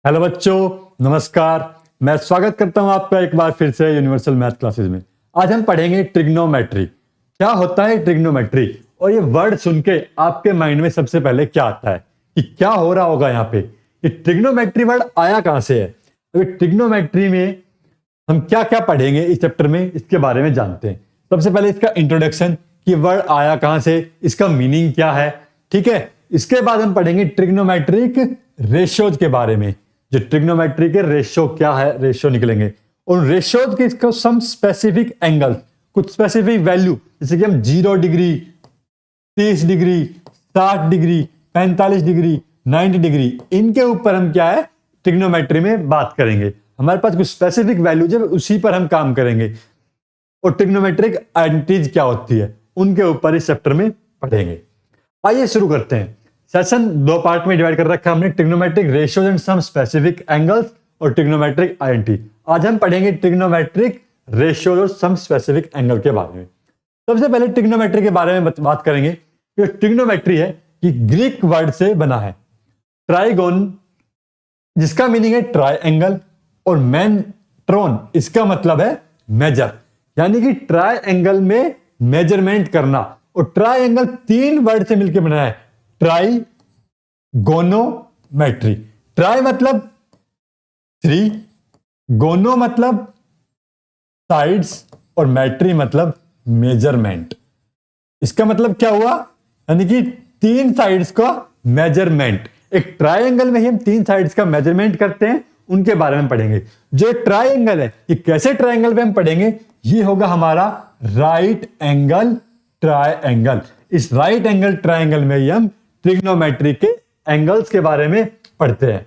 Hello बच्चों, नमस्कार। मैं स्वागत करता हूं आपका एक बार फिर से यूनिवर्सल मैथ क्लासेस में। आज हम पढ़ेंगे ट्रिग्नोमेट्री। क्या होता है ट्रिग्नोमेट्री, और ये वर्ड सुन के आपके माइंड में सबसे पहले क्या आता है कि क्या हो रहा होगा यहाँ पे। ये ट्रिग्नोमेट्री वर्ड आया कहां से है? अभी ट्रिग्नोमेट्री में हम क्या क्या पढ़ेंगे इस चैप्टर में, इसके बारे में जानते हैं। सबसे पहले इसका इंट्रोडक्शन कि वर्ड आया कहां से, इसका मीनिंग क्या है, ठीक है। इसके बाद हम पढ़ेंगे ट्रिग्नोमेट्रिक रेशियोज के बारे में। जो ट्रिग्नोमेट्री के रेशियो क्या है, रेशियो निकलेंगे। और रेशियोज के इसको सम स्पेसिफिक एंगल, कुछ स्पेसिफिक वैल्यू, जैसे कि हम 0 degree, 30 degree, 60 degree, 45 degree, 90 degree, इनके ऊपर हम क्या है ट्रिग्नोमेट्री में बात करेंगे। हमारे पास कुछ स्पेसिफिक वैल्यूज है, उसी पर हम काम करेंगे। और ट्रिग्नोमेट्रिक आइडेंटिटीज क्या होती है, उनके ऊपर इस चैप्टर में पढ़ेंगे। आइए शुरू करते हैं। सेशन 2 पार्ट में डिवाइड कर रखा है हमने, trigonometric ratios and some specific angles और ट्रिग्नोमेट्रिक आइडेंटिटी। आज हम पढ़ेंगे ट्रिग्नोमेट्रिक रेशियोज और सम स्पेसिफिक एंगल के बारे में। सबसे पहले ट्रिग्नोमेट्री के बारे में बात करेंगे। जो ट्रिग्नोमेट्री है ये ग्रीक वर्ड से बना है, ट्राइगोन, जिसका मीनिंग है ट्राइएंगल, और मेट्रोन, इसका मतलब है मेजर, यानी कि ट्राइएंगल में मेजरमेंट करना। और ट्राइएंगल 3 वर्ड से मिलकर बना है, ट्राइगोनोमेट्री। ट्राई मतलब 3, गोनो मतलब साइड्स, और मैट्री मतलब मेजरमेंट। इसका मतलब क्या हुआ, यानी कि 3 साइड्स का मेजरमेंट। एक ट्राइएंगल में ही हम 3 साइड्स का मेजरमेंट करते हैं, उनके बारे में पढ़ेंगे। जो ट्राइएंगल है ये कैसे ट्राइएंगल पे हम पढ़ेंगे, ये होगा हमारा राइट एंगल ट्राइएंगल। इस राइट एंगल ट्राइएंगल में ही हम ट्रिग्नोमेट्री के एंगल्स के बारे में पढ़ते हैं।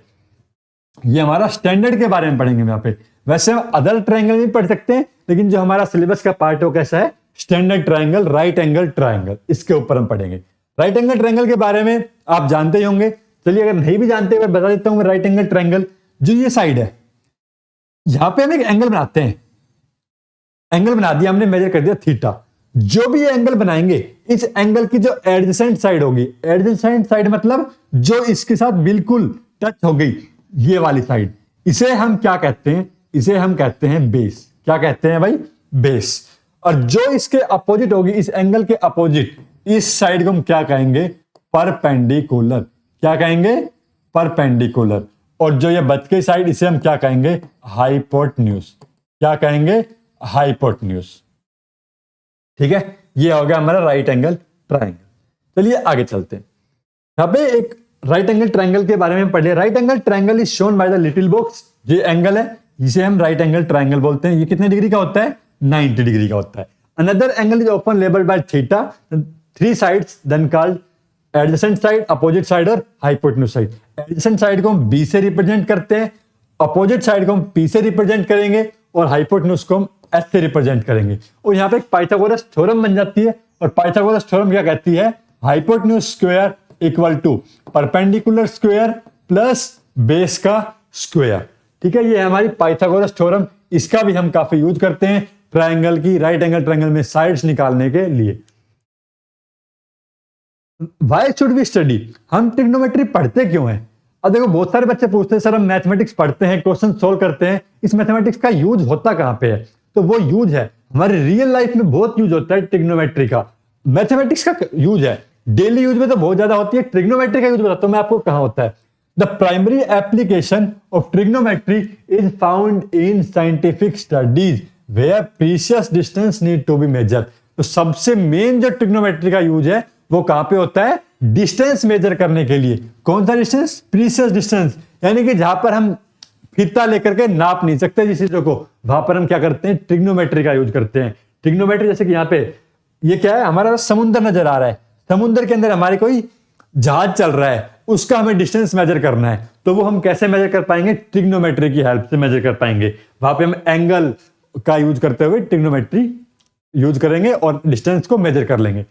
ये हमारा स्टैंडर्ड के बारे में पढ़ेंगे यहाँ पे। वैसे हम अदर ट्राइंगल भी पढ़ सकते हैं, लेकिन जो हमारा सिलेबस का पार्ट है वो कैसा है, standard triangle, right angle triangle, इसके ऊपर हम पढ़ेंगे। राइट एंगल ट्राइंगल के बारे में आप जानते ही होंगे। चलिए, अगर नहीं भी जानते मैं बता देता हूं। राइट एंगल ट्राइंगल, जो ये साइड है, यहां पे हम एक एंगल बनाते हैं। एंगल बना दिया हमने, मेजर कर दिया थीटा। जो भी ये एंगल बनाएंगे, इस एंगल की जो एडजेसेंट साइड होगी, एडजेसेंट साइड मतलब जो इसके साथ बिल्कुल टच हो गई, ये वाली साइड, इसे हम क्या कहते हैं, इसे हम कहते हैं बेस। क्या कहते हैं भाई, बेस। और जो इसके अपोजिट होगी, इस एंगल के अपोजिट, इस साइड को हम क्या कहेंगे, परपेंडिकुलर। क्या कहेंगे, परपेंडिकुलर। और जो ये बच गई साइड, इसे हम क्या कहेंगे, हाइपोटेन्यूज। क्या कहेंगे, हाइपोटेन्यूज। ठीक है, ये हो गया हमारा राइट एंगल ट्राइंगल। चलिए आगे चलते हैं। यहां पे एक राइट एंगल ट्राइंगल के बारे में पढ़ लिया। Right angle triangle is shown by the little box. ये एंगल है, जिसे हम राइट एंगल ट्राइंगल बोलते हैं। ये कितने डिग्री का होता है, 90 डिग्री का होता है। Another angle is often labelled by theta, 3 sides then called adjacent side, opposite side और हाइपोटेन्यूज साइड। एडजेसेंट साइड को हम बी से रिप्रेजेंट करते हैं, अपोजिट साइड को हम पी से रिप्रेजेंट करेंगे, और हाइपोटेन्यूज को हम एस से रिप्रेजेंट करेंगे। और यहाँ पे एक पाइथागोरस थ्योरम बन जाती है। और पाइथागोरस थ्योरम क्या कहती है, hypotenuse square equal to perpendicular square plus base का स्क्वायर। ठीक है, ये हमारी पाइथागोरस थ्योरम। इसका भी हम काफी यूज करते हैं ट्राइंगल की, राइट एंगल ट्राइंगल में साइड्स निकालने के लिए। Why should we study? हम ट्रिग्नोमेट्री पढ़ते क्यों हैं? अब देखो, बहुत सारे बच्चे पूछते हैं सर हम मैथमेटिक्स पढ़ते हैं, क्वेश्चन सोल्व करते हैं, इस मैथमेटिक्स का यूज होता कहां पे है? तो वो यूज है हमारे रियल लाइफ में, बहुत यूज होता है ट्रिग्नोमेट्री का। मैथमेटिक्स का यूज है, डेली यूज में तो बहुत ज्यादा होती है। ट्रिग्नोमेट्री का यूज बताता हूं मैं आपको कहां होता है। The primary application of trigonometry is found in scientific studies where precious distance need to be measured. तो सबसे मेन जो ट्रिग्नोमेट्री का यूज है वो कहां पे होता है, डिस्टेंस मेजर करने के लिए। कौन सा डिस्टेंस, प्रीशियस डिस्टेंस, यानी कि जहां पर हम फीता लेकर के नाप नहीं सकते जिस चीजों को, वहां पर हम क्या करते हैं, ट्रिग्नोमेट्री का यूज करते हैं। ट्रिग्नोमेट्री जैसे कि यहाँ पे ये क्या है, हमारा समुद्र नजर आ रहा है, समुद्र के अंदर हमारी कोई जहाज चल रहा है, उसका हमें डिस्टेंस मेजर करना है। तो वो हम कैसे मेजर कर पाएंगे, ट्रिग्नोमेट्री की हेल्प से मेजर कर पाएंगे। वहां पे हम एंगल का यूज करते हुए ट्रिग्नोमेट्री यूज करेंगे और डिस्टेंस को मेजर कर लेंगे।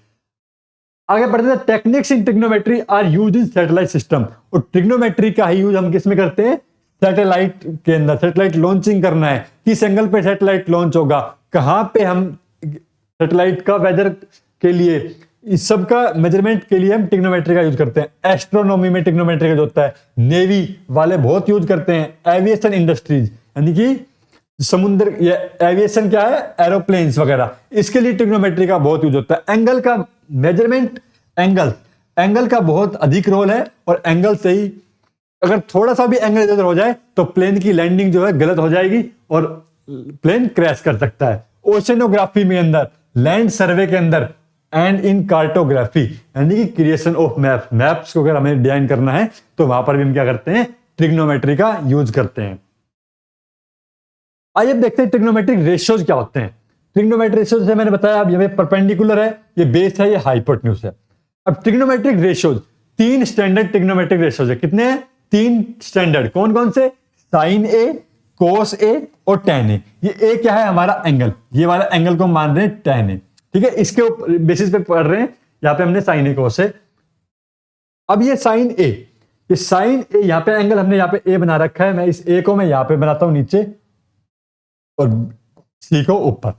आगे बढ़ते हैं। Techniques in trigonometry are used in satellite system. और ट्रिग्नोमेट्री का ही यूज हम किस में करते हैं, सैटेलाइट के अंदर। सैटेलाइट लॉन्चिंग करना है, किस एंगल पे सैटेलाइट लॉन्च होगा, कहां पे हम सैटेलाइट का वेदर के लिए इस सब का मेजरमेंट के लिए हम ट्रिग्नोमेट्री का यूज करते हैं। एस्ट्रोनॉमी में ट्रिग्नोमेट्री का यूज होता है, नेवी वाले बहुत यूज करते हैं, एविएशन इंडस्ट्रीज यानी कि समुद्र, ये एविएशन क्या है, एरोप्लेन्स वगैरह, इसके लिए ट्रिग्नोमेट्री का बहुत यूज होता है। एंगल का मेजरमेंट, एंगल का बहुत अधिक रोल है, और एंगल से ही अगर थोड़ा सा भी एंगल इधर हो जाए तो प्लेन की लैंडिंग जो है गलत हो जाएगी और प्लेन क्रैश कर सकता है। ओशनोग्राफी में अंदर, लैंड सर्वे के अंदर, एंड इन कार्टोग्राफी यानी कि क्रिएशन ऑफ मैप्स को अगर हमें डिजाइन करना है तो वहां पर भी हम क्या करते हैं, ट्रिग्नोमेट्री का यूज करते हैं। आइए अब देखते हैं ट्रिग्नोमेट्रिक रेशियोज क्या होते हैं। ट्रिग्नोमेट्रिक रेशियोज से मैंने बताया, अब ये परपेंडिकुलर है, ये बेस है, ये हाइपोटेन्यूज है। अब trigonometric ratios, 3 standard trigonometric ratios है। कितने हैं? 3 स्टैंडर्ड। कौन कौन से? साइन ए, कोस ए और टेन ए। ये ए क्या है? हमारा एंगल, ये वाला एंगल को मान रहे हैं टेन ए, ठीक है। इसके बेसिस पे पढ़ रहे हैं, यहां पे हमने साइन ए कोस ए। अब ये साइन ए, ये साइन ए, यहां पे एंगल हमने यहां पे ए बना रखा है, मैं इस ए को मैं यहां पे बनाता हूं नीचे और सी को ऊपर।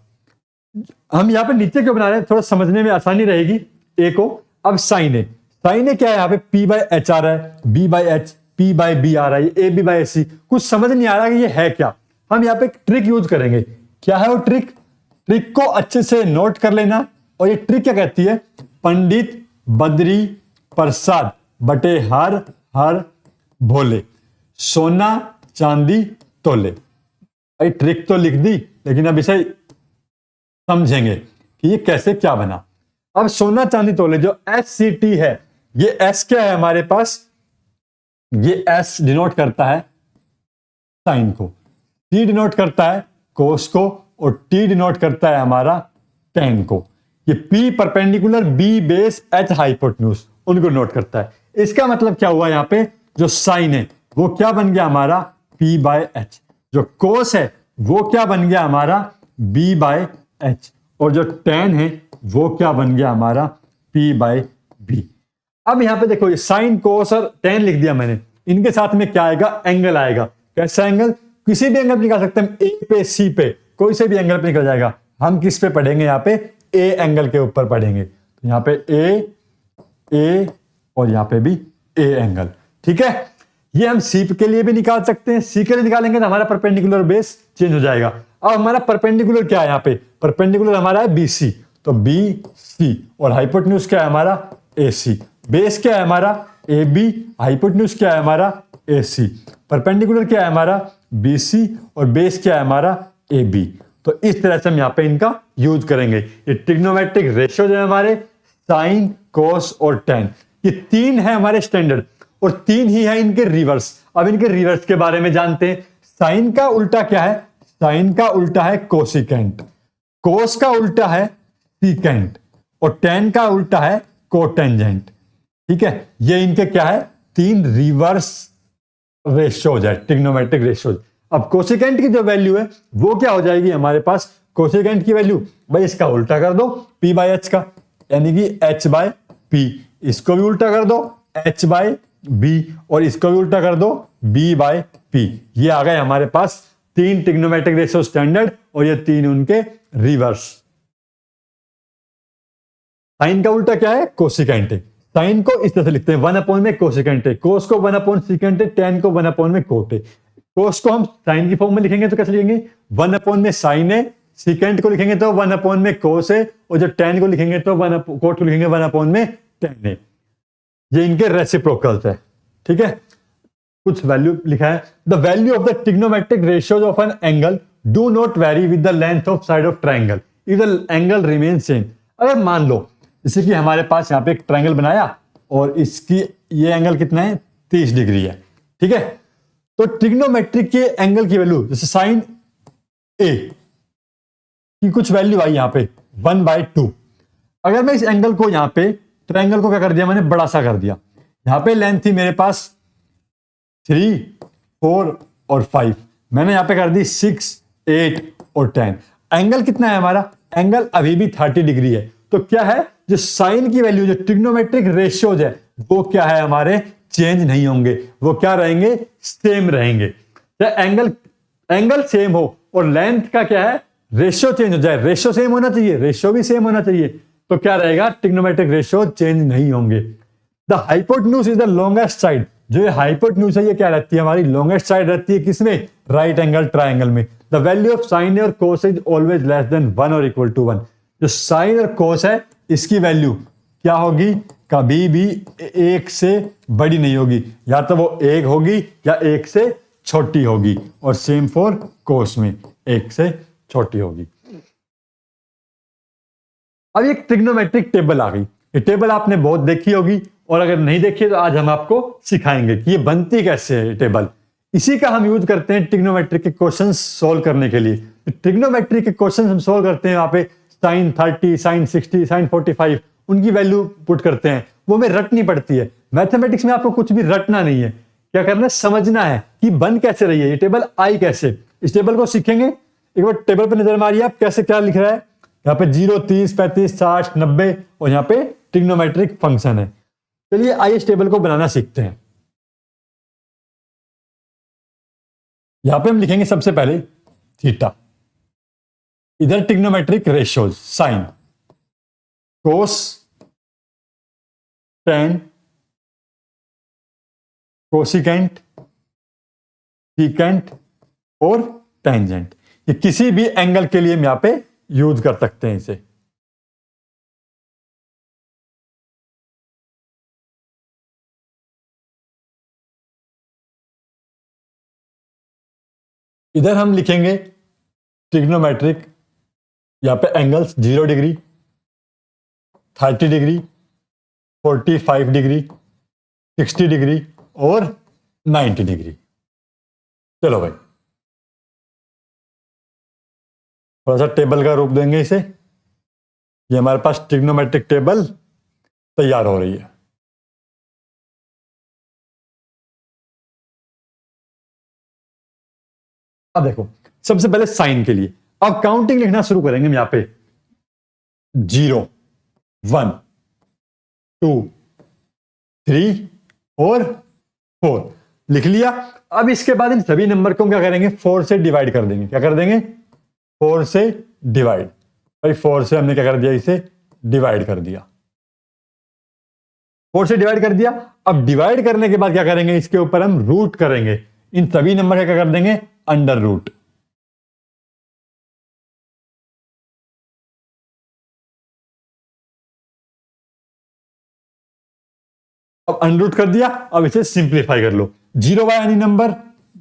हम यहां पे नीचे क्यों बना रहे हैं, थोड़ा समझने में आसानी रहेगी ए को। अब साइन ए, साइन ए क्या है? यहां पे पी बाई एच आ रहा है, B by H, P by B आ रहा है, ए बी बाई सी। कुछ समझ नहीं आ रहा कि ये है क्या। हम यहाँ पे एक ट्रिक यूज करेंगे। क्या है वो ट्रिक? ट्रिक को अच्छे से नोट कर लेना। और ये ट्रिक क्या कहती है? पंडित बद्री प्रसाद बटे हर हर भोले, सोना चांदी तोले। भाई ट्रिक तो लिख दी, लेकिन अब इसे समझेंगे कि ये कैसे क्या बना। अब सोना चांदी तोले, जो SCT है, ये S क्या है हमारे पास? ये S डिनोट करता है साइन को, T डिनोट करता है कोस को, और T डिनोट करता है हमारा टेन को। ये P perpendicular, B base, H hypotenuse, उनको नोट करता है। इसका मतलब क्या हुआ? यहाँ पे जो साइन है वो क्या बन गया हमारा? P by H. जो कोस है वो क्या बन गया हमारा? B by H. और जो टेन है वो क्या बन गया हमारा? P by B. अब यहां पे देखो, ये साइन कोस और टेन लिख दिया मैंने, इनके साथ में क्या आएगा? एंगल आएगा। कैसा एंगल? किसी भी एंगल निकाल सकते हैं, ए पे, सी पे, कोई से भी एंगल पे निकल जाएगा। हम किस पे पढ़ेंगे? यहाँ पे ए एंगल के ऊपर पढ़ेंगे। तो यहाँ पे ए और यहाँ पे भी ए एंगल, ठीक है। ये हम सी के लिए भी निकाल सकते हैं। सी के लिए निकालेंगे तो हमारा परपेंडिकुलर बेस चेंज हो जाएगा। अब हमारा परपेंडिकुलर क्या है? यहाँ पे परपेंडिकुलर हमारा है BC, तो BC, और हाइपोटेन्यूज क्या है हमारा? AC। बेस क्या है हमारा? AB, हाइपोटेन्यूज क्या है हमारा? AC। परपेंडिकुलर क्या है हमारा? BC, और बेस क्या है हमारा? AB। तो इस तरह से हम यहाँ पे इनका यूज करेंगे। ये ट्रिग्नोमेट्रिक रेशियो जो है हमारे, साइन, कोस और टेन, ये 3 है हमारे स्टैंडर्ड, और 3 ही है इनके रिवर्स। अब इनके रिवर्स के बारे में जानते हैं। साइन का उल्टा क्या है? साइन का उल्टा है कोसिकेंट, कोस का उल्टा है सीकेंट, और टेन का उल्टा है कोटेंजेंट, ठीक है। ये इनके क्या है? 3 रिवर्स रेशियोज है, ट्रिग्नोमेट्रिक रेशियोज। अब कोसिकेंट की जो वैल्यू है वो क्या हो जाएगी हमारे पास? कोसिकेंट की वैल्यू, भाई इसका उल्टा कर दो P बाई एच का, यानी कि H बाय P। इसको भी उल्टा कर दो H बाय B, और इसको भी उल्टा कर दो B बाय P। ये आ गए हमारे पास 3 ट्रिग्नोमेट्रिक रेशियो स्टैंडर्ड, और ये 3 उनके रिवर्स। साइन का उल्टा क्या है? कोसिकेंट है। साइन को इस तरह से लिखते हैं 1 अपॉन में कोसिकेंट है, कोस को 1 अपॉन सीकेंट है, टेन को 1 अपॉन में कोट है। कोस को हम साइन की फॉर्म में लिखेंगे तो कैसे लिखेंगे? 1 अपॉन में साइन है, सीकेंट को लिखेंगे तो 1 अपॉन में कोस है, और जो टेन को लिखेंगे तो कोट को लिखेंगे 1 अपॉन में टेन है। ये इनके रेसिप्रोकल्स है, ठीक है। कुछ वैल्यू लिखा है, the value of the trigonometric ratios of an angle do not very with the length of side of triangle if the angle remain same. अगर मान लो जैसे कि हमारे पास यहाँ पे एक ट्राइंगल बनाया, और इसकी ये एंगल कितना है? 30 डिग्री है, ठीक है। तो ट्रिग्नोमेट्रिक के एंगल की वैल्यू, जैसे साइन ए की कुछ वैल्यू आई यहाँ पे 1/2। अगर मैं इस एंगल को यहाँ पे, ट्राइंगल को क्या कर दिया मैंने? बड़ा सा कर दिया। यहाँ पे लेंथ थी मेरे पास 3, 4 और 5, मैंने यहाँ पे कर दी 6, 8 और 10। एंगल कितना है हमारा? एंगल अभी भी 30 डिग्री है। तो क्या है? जो साइन की वैल्यू, जो ट्रिग्नोमेट्रिक रेशियोज है, वो क्या है हमारे? चेंज नहीं होंगे, वो क्या रहेंगे? सेम रहेंगे। एंगल सेम हो और लेंथ का क्या है? रेशियो चेंज हो जाए। रेशियो सेम होना चाहिए, रेशियो भी सेम होना चाहिए। तो क्या रहेगा, ट्रिग्नोमेट्रिक रेशियो चेंज नहीं होंगे। The hypotenuse is the longest side, जो ये हाइपोटेन्यूज है ये क्या रहती है, हमारी लॉन्गेस्ट साइड रहती है किसमें, राइट एंगल ट्राइंगल में। द वैल्यू ऑफ साइन और कोस इज ऑलवेज लेस देन 1 और इक्वल टू 1। जो साइन और कोस है इसकी वैल्यू क्या होगी, कभी भी 1 से बड़ी नहीं होगी, या तो वो 1 होगी या 1 से छोटी होगी, और सेम फॉर कोस में 1 से छोटी होगी। अब एक ट्रिग्नोमेट्रिक टेबल आ गई, ये टेबल आपने बहुत देखी होगी, और अगर नहीं देखी तो आज हम आपको सिखाएंगे कि ये बनती कैसे है ये टेबल। इसी का हम यूज करते हैं ट्रिग्नोमेट्रिक के क्वेश्चंस सोल्व करने के लिए। ट्रिग्नोमेट्रिक के क्वेश्चंस हम सोल्व करते हैं, यहाँ पे साइन 30, साइन 60, साइन 45 उनकी वैल्यू पुट करते हैं, वो हमें रटनी पड़ती है। मैथमेटिक्स में आपको कुछ भी रटना नहीं है, क्या करना है, समझना है कि बन कैसे रही है ये टेबल, आई कैसे। इस टेबल को सीखेंगे, एक बार टेबल पर नजर मारिए आप कैसे क्या लिख रहा है। यहाँ पे 0, 30, 35, 60, 90 और यहाँ पे ट्रिग्नोमेट्रिक फंक्शन है। चलिए आइए इस टेबल को बनाना सीखते हैं। यहां पे हम लिखेंगे सबसे पहले थीटा, इधर ट्रिग्नोमेट्रिक रेशियोज, साइन, कोस, टेन, कोसिकेंट, सीकेंट और टेंजेंट। ये किसी भी एंगल के लिए हम यहां पे यूज कर सकते हैं इसे। इधर हम लिखेंगे ट्रिग्नोमेट्रिक, यहां पे angles 0 degree, 30 degree, 45 degree, 60 degree और 90 डिग्री। चलो भाई थोड़ा सा टेबल का रूप देंगे इसे। ये हमारे पास ट्रिग्नोमेट्रिक टेबल तैयार हो रही है। अब देखो सबसे पहले साइन के लिए अब काउंटिंग लिखना शुरू करेंगे हम यहां पे 0, 1, 2, 3 और 4 लिख लिया। अब इसके बाद इन सभी नंबर को हम क्या करेंगे, 4 से डिवाइड कर देंगे। क्या कर देंगे, 4 से डिवाइड। भाई 4 से हमने क्या कर दिया, इसे डिवाइड कर दिया। 4 से डिवाइड कर दिया। अब डिवाइड करने के बाद क्या करेंगे, इसके ऊपर हम रूट करेंगे। इन सभी नंबर का क्या कर देंगे, अंडर रूट। अब अनरूट कर दिया। अब इसे सिंप्लीफाई कर लो। 0 by any number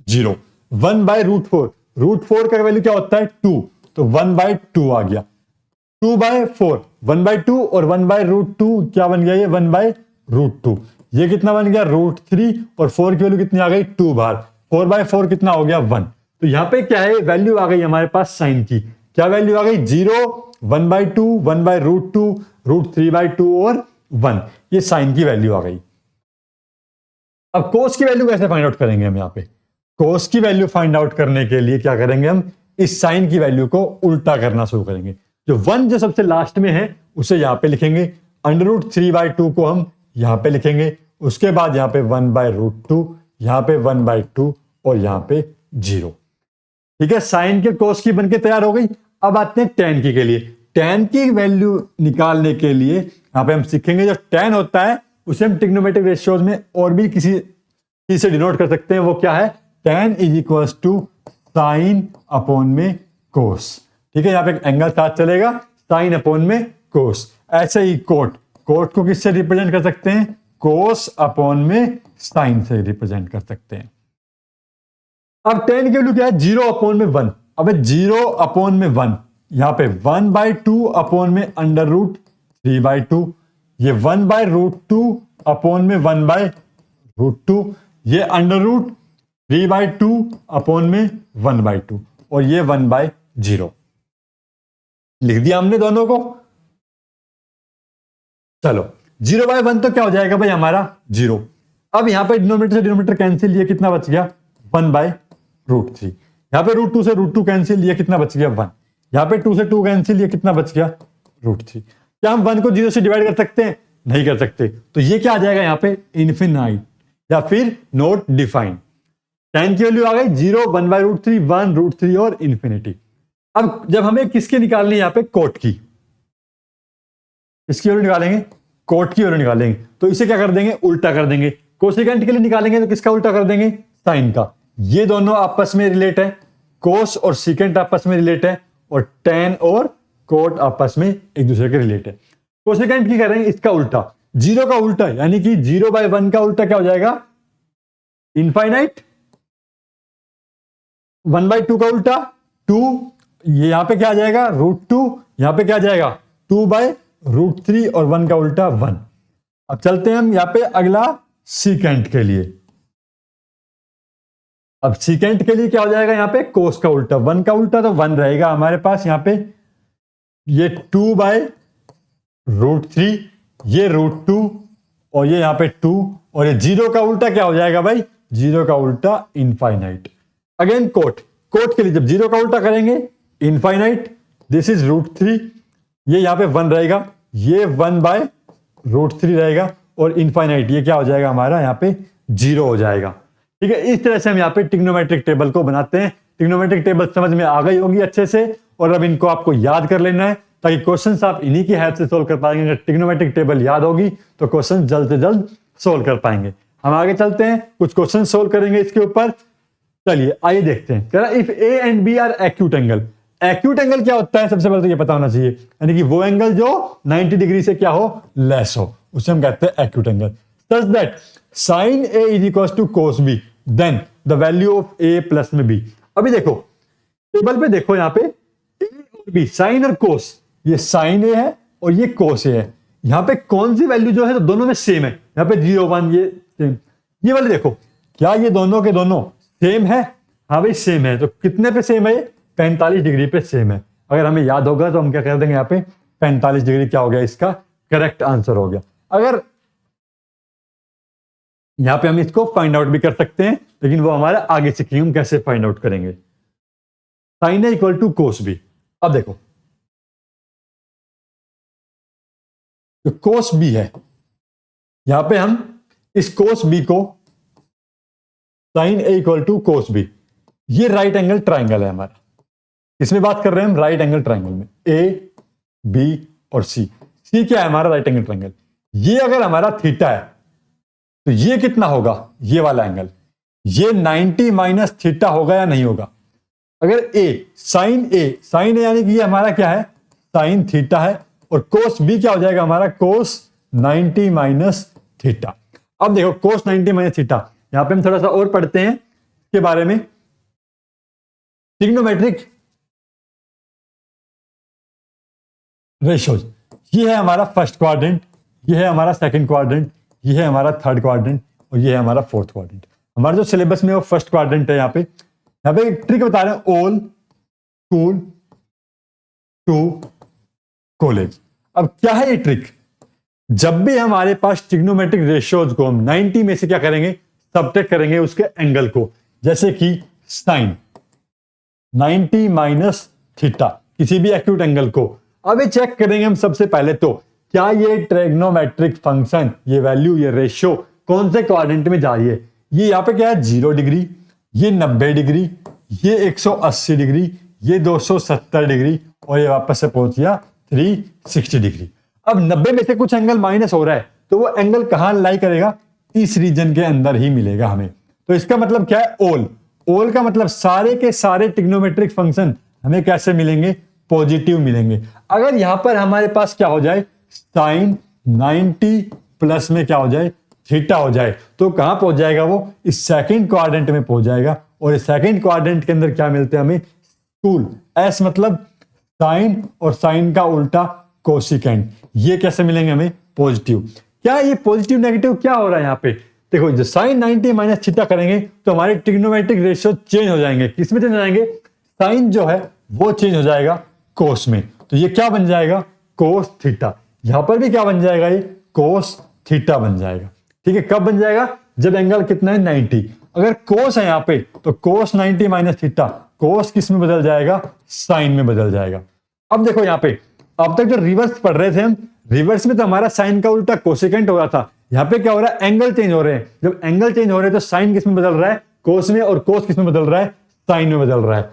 0, 1 by root 4, root 4 का वैल्यू क्या होता है 2, तो 1 बाय 2 आ गया। 2 बाय 4, 1 बाय 2 और 1 बाय रूट 2 क्या बन गया, ये 1 बाय रूट 2। ये कितना बन गया, रूट 3 और 4 की वैल्यू कितनी आ गई, 2 बार। 4 बाय 4 कितना हो गया, 1। तो यहां पे क्या है, वैल्यू आ गई हमारे पास साइन की। क्या वैल्यू आ गई, 0, 1 बाय 2, 1 बाय रूट 2, रूट 3 बाय 2 और 1। ये साइन की वैल्यू आ गई। अब कोस की वैल्यू कैसे फाइंड आउट करेंगे हम यहाँ पे, कोस की वैल्यू फाइंड आउट करने के लिए क्या करेंगे, हम इस साइन की वैल्यू को उल्टा करना शुरू करेंगे। जो 1 जो सबसे लास्ट में है उसे यहां पे लिखेंगे, अंडर रूट 3/2 को हम यहां पे लिखेंगे। उसके बाद यहां पे 1/√2, यहां पे 1/2 और यहां पे 0। ठीक है, साइन के कोस की बनके तैयार हो गई। अब आते हैं टेन की के लिए। टेन की वैल्यू निकालने के लिए यहां पे हम सीखेंगे, जो टेन होता है उसे हम ट्रिग्नोमेट्रिक रेशियोज में और भी किसी चीज से डिनोट कर सकते हैं। वो क्या है, tan is equal to sine upon में कोस। ठीक है, यहां पे एक एंगल साथ चलेगा, साइन अपॉन में कोस। ऐसे ही कोट, कोट को किससे रिप्रेजेंट कर सकते हैं, कोस अपॉन में साइन से रिप्रेजेंट कर सकते हैं। अब टेन की वैल्यू क्या है, 0 अपॉन में 1। अब 0 अपॉन में 1, यहां पे 1/2 अपॉन में अंडर रूट 3/2, ये 1/√2 अपॉन में 1/√2, ये अंडर रूट 3/2 अपॉन में 1/2 और ये 1/0। लिख दिया हमने दोनों को। चलो 0/1 तो क्या हो जाएगा भाई हमारा 0। अब यहां पे डिनोमिनेटर से डिनोमिनेटर कैंसिल, ये कितना बच गया 1/√3। यहां पे √2 से √2 कैंसिल, ये कितना बच गया 1। यहां पे 2 से 2 कैंसिल, ये कितना बच गया √3। क्या हम 1 को 0 से डिवाइड कर सकते हैं, नहीं कर सकते। तो ये क्या आ जाएगा यहां पे इनफिनाइट या फिर नॉट डिफाइंड। टेन की वैल्यू आ गई 0, 1/√3, 1√3 और इन्फिनिटी। अब जब हमें किसके निकालनी है यहां पे, कोट की, इसकी वैल्यू निकालेंगे, कोट की वैल्यू निकालेंगे, तो इसे क्या कर देंगे, उल्टा कर देंगे। कोसेकेंट के लिए निकालेंगे तो किसका उल्टा कर देंगे, साइन का। ये दोनों आपस में रिलेट है, कोस और सीकेंट आपस में रिलेट है, और टेन और कोट आपस में एक दूसरे के रिलेट है। कोसेकेंट की करेंगे इसका उल्टा, जीरो का उल्टा, यानी कि 0/1 का उल्टा क्या हो जाएगा, इनफाइनाइट। 1/2 का उल्टा 2, ये यहां पे क्या आ जाएगा, √2, यहां पे क्या आ जाएगा 2/√3, और 1 का उल्टा 1। अब चलते हैं हम यहां पे अगला सीकेंट के लिए। अब सीकेंट के लिए क्या हो जाएगा, यहां पे कोस का उल्टा, 1 का उल्टा तो 1 रहेगा हमारे पास यहां पे, ये 2/√3, ये √2, और ये यहां पे 2, और ये 0 का उल्टा क्या हो जाएगा भाई, 0 का उल्टा इनफाइनाइट। अगेन कोट के लिए जब 0 का उल्टा करेंगे इनफाइनाइट, दिस इज √3, ये यहां पे 1 रहेगा, ये 1/√3 रहेगा, और इनफाइनाइट ये क्या हो जाएगा हमारा यहाँ पे 0 हो जाएगा। ठीक है, इस तरह से हम यहाँ पे ट्रिग्नोमेट्रिक टेबल को बनाते हैं। ट्रिग्नोमेट्रिक टेबल समझ में आ गई होगी अच्छे से, और अब इनको आपको याद कर लेना है ताकि क्वेश्चंस आप इन्हीं की हेल्प से सोल्व कर पाएंगे। अगर ट्रिग्नोमेट्रिक टेबल याद होगी तो क्वेश्चन जल्द से जल्द सोल्व कर पाएंगे। हम आगे चलते हैं, कुछ क्वेश्चन सोल्व करेंगे इसके ऊपर। चलिए आइए देखते हैं। कह रहा if A and B are acute angle. Acute angle क्या होता है, सबसे पहले तो ये पता होना चाहिए, यानी कि वो एंगल जो 90 डिग्री से क्या हो, लेस हो, उसे हम कहते हैं acute angle. Such that sine A is equal to cos B, then the value of A plus में बी। अभी देखो टेबल पे देखो, यहाँ पे ए और बी, साइन और कोस, ये साइन ए है और ये कोस ए है। यहाँ पे कौन सी वैल्यू जो है तो दोनों में सेम है, यहाँ पे 0 1 ये सेम। ये वाले देखो, क्या ये दोनों के दोनों सेम है, हाँ भाई सेम है। तो कितने पे सेम है, 45 डिग्री पे सेम है। अगर हमें याद होगा तो हम क्या कर देंगे, यहाँ पे 45 डिग्री क्या हो गया, इसका करेक्ट आंसर हो गया। अगर यहां पे हम इसको फाइंड आउट भी कर सकते हैं, लेकिन वो हमारा आगे सीखेंगे हम कैसे फाइंड आउट करेंगे। Sine A equal to cos B. अब देखो जो कोस बी है, यहां पे हम इस कोस बी को sine A equal to cos B, ये राइट एंगल ट्राइंगल है हमारा। इसमें बात कर रहे हैं हम राइट एंगल ट्राइंगल में, ए बी और सी। सी क्या है हमारा, राइट एंगल ट्राइंगल। ये अगर हमारा थीटा है तो ये कितना होगा, ये वाला एंगल, ये 90 माइनस थीटा होगा या नहीं होगा। अगर साइन ए यानी कि ये हमारा क्या है, साइन थीटा है, और कोस बी क्या हो जाएगा हमारा, कोस 90 माइनस थीटा। अब देखो कोस 90 माइनस थीटा, यहां पे हम थोड़ा सा और पढ़ते हैं इसके बारे में। ट्रिग्नोमेट्रिक रेशियोज, ये है हमारा फर्स्ट क्वाड्रेंट, ये है हमारा सेकंड क्वाड्रेंट, ये है हमारा थर्ड क्वाड्रेंट, और ये है हमारा फोर्थ क्वाड्रेंट। हमारा जो सिलेबस में वो फर्स्ट क्वाड्रेंट है। यहाँ पे एक ट्रिक बता रहे हैं, ऑल स्कूल टू कॉलेज। अब क्या है ये ट्रिक, जब भी हमारे पास ट्रिग्नोमेट्रिक रेशियोज को हम 90 में से क्या करेंगे, सबट्रैक्ट करेंगे उसके एंगल को। जैसे कि साइन 90 माइनस थीटा, किसी भी एक्यूट एंगल को। अब ये चेक करेंगे हम सबसे पहले तो, क्या ये ट्रिग्नोमेट्रिक फंक्शन, ये वैल्यू, ये रेशियो कौन से क्वाड्रेंट में जा रही है। ये यहाँ पे क्या है 0 डिग्री, ये 90 डिग्री, ये 180 डिग्री, ये 270 डिग्री, और ये वापस से पहुंच गया 360 डिग्री। अब 90 में से कुछ एंगल माइनस हो रहा है, तो वो एंगल कहां लाई करेगा, इस रीजन के अंदर ही मिलेगा हमें। तो इसका मतलब क्या है, ऑल का मतलब सारे के सारे ट्रिग्नोमेट्रिक फंक्शन हमें कैसे मिलेंगे, पॉजिटिव मिलेंगे। अगर यहां पर हमारे पास क्या हो जाए, साइन 90 प्लस में क्या हो जाए, थीटा हो जाए, तो कहां पहुंच जाएगा वो, इस सेकंड क्वाड्रेंट में पहुंच जाएगा। और इस सेकंड क्वाड्रेंट के अंदर क्या मिलते हैं हमें, स्कूल, एस मतलब साइन, और साइन का उल्टा कोसिकेंट। ये कैसे मिलेंगे हमें, पॉजिटिव। क्या ये पॉजिटिव नेगेटिव क्या हो रहा है यहाँ पे, देखो जो साइन 90 माइनस थीटा करेंगे तो हमारे ट्रिग्नोमेट्रिक रेशियो चेंज हो जाएंगे। किस में चेंज हो जाएंगे, साइन जो है वो चेंज हो जाएगा कोस में, तो ये क्या बन जाएगा, कोस थीटा। यहां पर भी क्या बन जाएगा, ये कोस थीटा बन जाएगा। ठीक है, कब बन जाएगा, जब एंगल कितना है 90। अगर कोस है यहाँ पे तो कोस 90 माइनस थीटा, कोस किस में बदल जाएगा, साइन में बदल जाएगा। अब देखो यहाँ पे, अब तक जो रिवर्स पढ़ रहे थे हम, रिवर्स में तो हमारा साइन का उल्टा कोसेकेंट हो रहा था। यहाँ पे क्या हो रहा है, एंगल चेंज हो रहे हैं। जब एंगल चेंज हो रहे हैं तो साइन किस में बदल रहा है, कोस में, और कोस किस में बदल रहा है, साइन में बदल रहा है।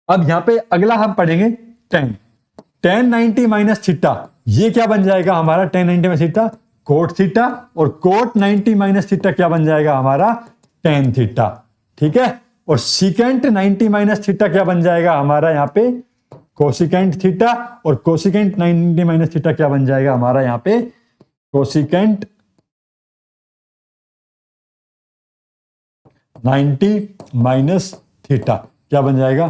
अब यहां पे अगला हम पढ़ेंगे tan 90 माइनस थीटा, ये क्या बन जाएगा हमारा tan 90 minus theta cot theta, और कोट 90 माइनस थीटा क्या बन जाएगा हमारा tan थीटा। ठीक है, और सीकेंट 90 माइनस थीटा क्या बन जाएगा हमारा यहाँ पे कोसिकेंट थीटा, और कोसिकेंट 90 माइनस थीटा क्या बन जाएगा हमारा यहाँ पे कोसिकेंट 90 माइनस थीटा क्या बन जाएगा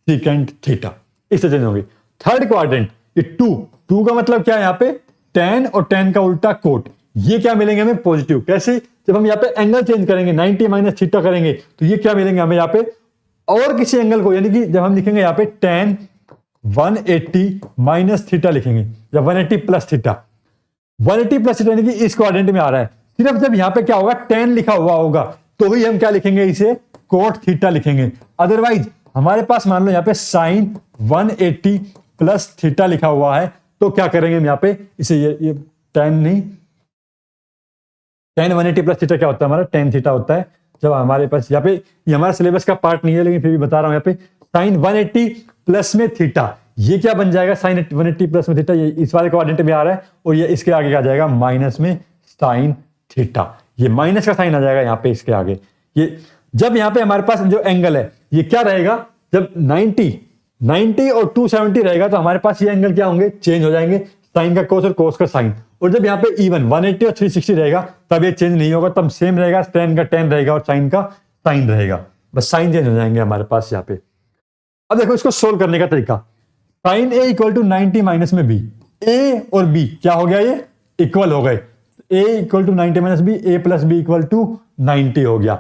सीकेंट थीटा। इससे चेंज होगी। थर्ड क्वाड्रेंट, ये टू का मतलब क्या है यहाँ पे tan और tan का उल्टा कोट, ये क्या मिलेंगे हमें पॉजिटिव। कैसे, जब हम यहाँ पे एंगल चेंज करेंगे 90 माइनस थीटा करेंगे तो ये क्या मिलेंगे हमें यहाँ पे और किसी एंगल को, यानी कि जब हम लिखेंगे यहाँ पे tan 180 माइनस थीटा लिखेंगे या 180 प्लस थीटा, 180 प्लस थीटा यानी कि इस क्वाड्रेंट में आ रहा है। सिर्फ जब यहाँ पे क्या होगा tan लिखा हुआ होगा तो ही हम क्या लिखेंगे, इसे कोट थीटा लिखेंगे। अदरवाइज हमारे पास मान लो यहाँ पे साइन 180 प्लस थीटा लिखा हुआ है तो क्या करेंगे हम यहाँ पे इसे ये tan नहीं, tan 180 प्लस थीटा क्या होता है हमारा tan थीटा होता है। जब हमारे पास यहाँ पे ये हमारा सिलेबस का पार्ट नहीं है लेकिन फिर भी बता रहा हूं, यहाँ पे साइन 180 प्लस में थीटा ये क्या बन जाएगा साइन 180 प्लस में थीटा, ये इस वाले क्वाड्रेंट में आ रहा है और ये इसके आगे आ जाएगा माइनस में साइन थीटा, ये माइनस का साइन आ जाएगा यहाँ पे इसके आगे। ये जब यहाँ पे हमारे पास जो एंगल है ये क्या रहेगा, जब 90 और 270 रहेगा तो हमारे पास ये एंगल क्या होंगे चेंज हो जाएंगे, साइन का कोस और कोस का साइन। और जब यहाँ पे इवन 180 और 360 रहेगा तब ये चेंज नहीं होगा, तब सेम रहेगा, tan का tan रहेगा और साइन का साइन रहेगा, बस साइन चेंज हो जाएंगे हमारे पास यहाँ पे। अब देखो इसको सोल्व करने का तरीका, sine a equal to 90 minus में b, a और b क्या हो गया ये इक्वल हो गए, a equal to 90 minus b, a plus b equal to 90 हो गया।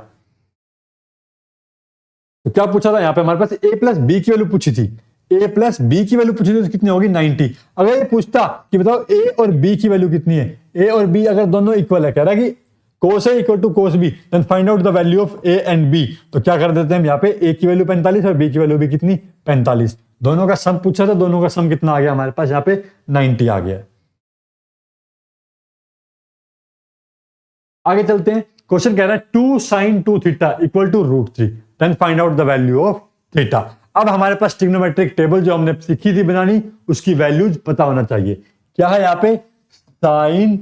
तो क्या पूछा था यहाँ पे हमारे पास a प्लस b की वैल्यू पूछी थी, a प्लस b की वैल्यू पूछी थी तो कितनी होगी 90। अगर ये पूछता कि बताओ a और b की वैल्यू कितनी है, a और b अगर दोनों इक्वल है, कह रहा है कि cos a equal to cos b, then find out the value of a and b, तो क्या कर देते हैं हम यहाँ पे a की वैल्यू 45 और b की वैल्यू भी कितनी 45, दोनों का सम पूछा था, दोनों का सम कितना आ गया हमारे पास यहाँ पे 90 आ गया। आगे चलते हैं, क्वेश्चन कह रहा है 2 sin 2 theta equal to √3, then find out the value of theta. अब हमारे पास ट्रिग्नोमेट्रिक टेबल जो हमने सीखी थी बनानी उसकी वैल्यूज पता होना चाहिए। क्या है यहाँ पे sin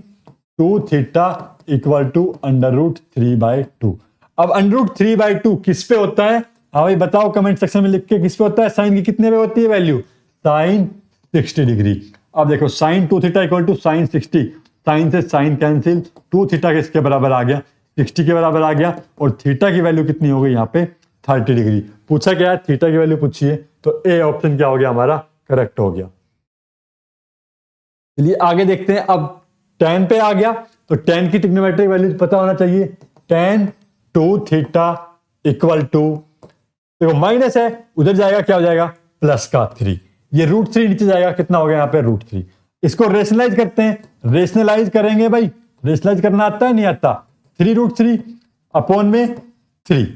2 थीटा इक्वल टू √3/2। अब √3/2 किस पे होता है, हाँ भाई बताओ कमेंट सेक्शन में लिख के किस पे होता है, साइन की कितने पे होती है वैल्यू साइन 60 डिग्री। अब देखो sine 2 theta equal to sine 60, sine से साइन कैंसिल, 2 थीटा किसके बराबर आ गया 60 के बराबर आ गया, और थीटा की वैल्यू कितनी हो गई यहाँ पे 30 डिग्री। पूछा क्या है थीटा की वैल्यू पूछी है तो ए ऑप्शन क्या हो गया हमारा करेक्ट हो गया। चलिए आगे देखते हैं, अब tan पे आ गया तो tan की ट्रिग्नोमेट्रिक वैल्यू पता होना चाहिए, tan 2 थीटा इक्वल टू, देखो माइनस है उधर जाएगा क्या हो जाएगा प्लस का 3, ये √3 नीचे जाएगा कितना हो गया यहाँ पे √3। इसको रेशनलाइज करते हैं, रेशनलाइज करेंगे भाई, रेशनलाइज करना आता है नहीं आता, 3√3 अपॉन में 3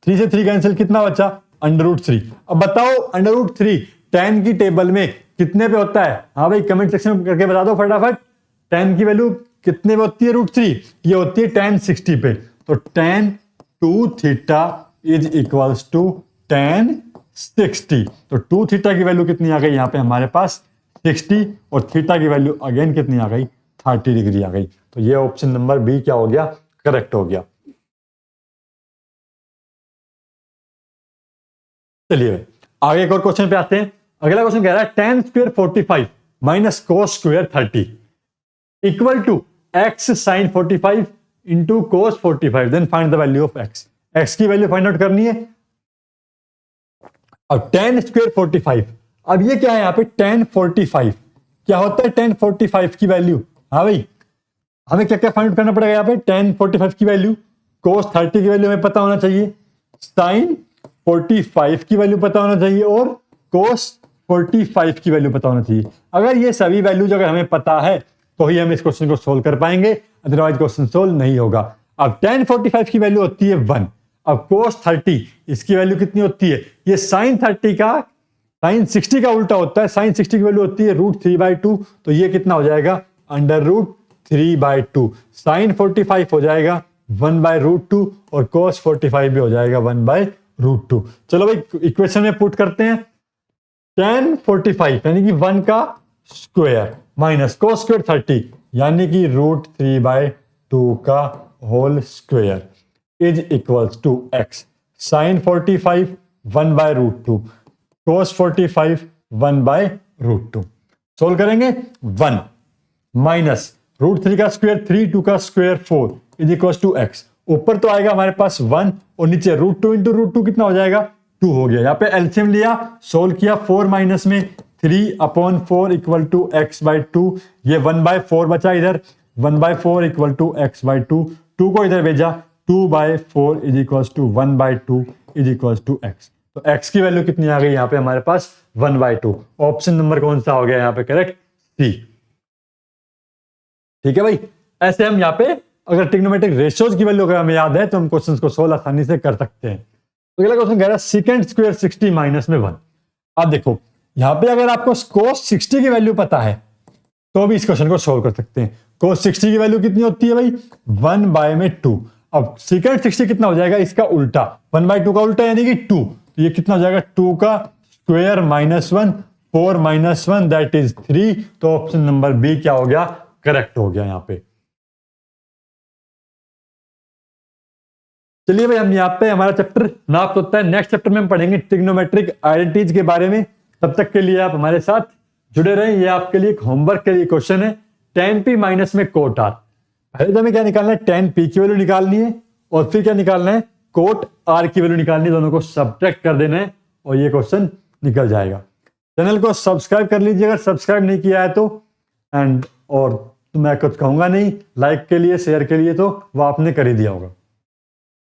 से 3 कैंसिल कितना बचा √3। अब बताओ √3 tan की टेबल में कितने पे होता है, हाँ भाई कमेंट सेक्शन में करके बता दो फटाफट, tan की वैल्यू कितने पे होती है √3, ये होती है tan 60 पे, तो tan 2 theta is equals to tan 60, तो 2 थीटा की वैल्यू कितनी आ गई यहाँ पे हमारे पास 60 और थीटा की वैल्यू अगेन कितनी आ गई 30 डिग्री आ गई। तो ये ऑप्शन नंबर बी क्या हो गया करेक्ट हो गया। चलिए आगे एक और क्वेश्चन पे आते हैं। अगला क्वेश्चन कह रहा है tan square 45 minus cos square 30 equal to x sin 45 into cos 45, then find the value of x। x की वैल्यू फाइंड आउट करनी है। अब tan स्क्वायर 45, अब ये क्या है यहाँ पे tan 45 क्या होता है, tan 45 की वैल्यू, हाँ भाई हमें क्या क्या फाइंड आउट करना पड़ेगा यहाँ पे, tan 45 की वैल्यू, cos 30 की वैल्यू हमें पता होना चाहिए, sin 45 की वैल्यू पता होना चाहिए और cos 45 की वैल्यू पता होना चाहिए। अगर ये सभी वैल्यूज अगर हमें पता है तो ही हम इस क्वेश्चन को सोल्व कर पाएंगे, अदरवाइज क्वेश्चन सोल्व नहीं होगा। अब tan 45 की वैल्यू होती है 1, अब cos 30 इसकी वैल्यू कितनी होती है, ये sin 30 का sin 60 का उल्टा होता है, sin 60 की वैल्यू होती है √3/2, तो ये कितना हो जाएगा √3/2, sin 45 हो जाएगा 1/√2 और cos 45 भी हो जाएगा 1/√2। चलो भाई इक्वेशन में पुट करते हैं, tan 45 यानी कि 1 का स्क्वायर माइनस कोस स्क्वायर 30 यानी कि √3/2 का whole square is equals to x sine 45 1/√2 cos 45 1/√2। Solve करेंगे 1 माइनस √3 का स्क्वायर 3 2 का square 4 is equals to x। ऊपर तो आएगा हमारे पास 1 और नीचे √2 इंटू √2 कितना हो जाएगा 2 हो गया। यहाँ पे एलसीएम लिया सोल्व किया 4 माइनस में 3/4 इक्वल टू x/2 ये 1/4 बचा इधर 1/4 इक्वल टू x/2 2 को इधर भेजा 2/4 is equals to 1/2 is equals to x। तो x की वैल्यू कितनी आ गई यहाँ पे हमारे पास 1/2। ऑप्शन नंबर कौन सा हो गया यहाँ पे करेक्ट सी। ठीक है भाई, ऐसे हम यहाँ पे अगर ट्रिग्नोमेट्रिक रेशियोज की वैल्यू अगर हमें याद है तो हम क्वेश्चंस को सोल्व आसानी से कर सकते हैं। तो अगला क्वेश्चन कह रहा है सेकंड स्क्वायर 60 माइनस में 1। अब देखो यहाँ पे अगर आपको cos 60 की वैल्यू पता है तो भी इस क्वेश्चन को सोल्व कर सकते हैं। cos 60 की वैल्यू कितनी होती है भाई 1/2। अब सेकंड 60 कितना हो जाएगा इसका उल्टा 1/2 का उल्टा यानी कि 2 तो ये कितना हो जाएगा 2 का स्क्वायर -1 4 - 1 दैट इज 3। तो ऑप्शन नंबर बी क्या हो गया करेक्ट हो गया यहाँ पे। चलिए भाई हम यहाँ पे हमारा चैप्टर समाप्त होता है। नेक्स्ट चैप्टर में हम पढ़ेंगे ट्रिग्नोमेट्रिक आइडेंटिटीज के बारे में। तब तक के लिए आप हमारे साथ जुड़े रहें। ये आपके लिए एक होमवर्क के लिए क्वेश्चन है tan p माइनस में कोट r। पहले तो हमें क्या निकालना है tan p की वैल्यू निकालनी है और फिर क्या निकालना है कोट r की वैल्यू निकालनी है। दोनों को सब्ट्रैक्ट कर देना है और ये क्वेश्चन निकल जाएगा। चैनल को सब्सक्राइब कर लीजिए अगर सब्सक्राइब नहीं किया है तो और तो मैं कुछ कहूंगा नहीं, लाइक के लिए शेयर के लिए तो वो आपने कर ही दिया होगा।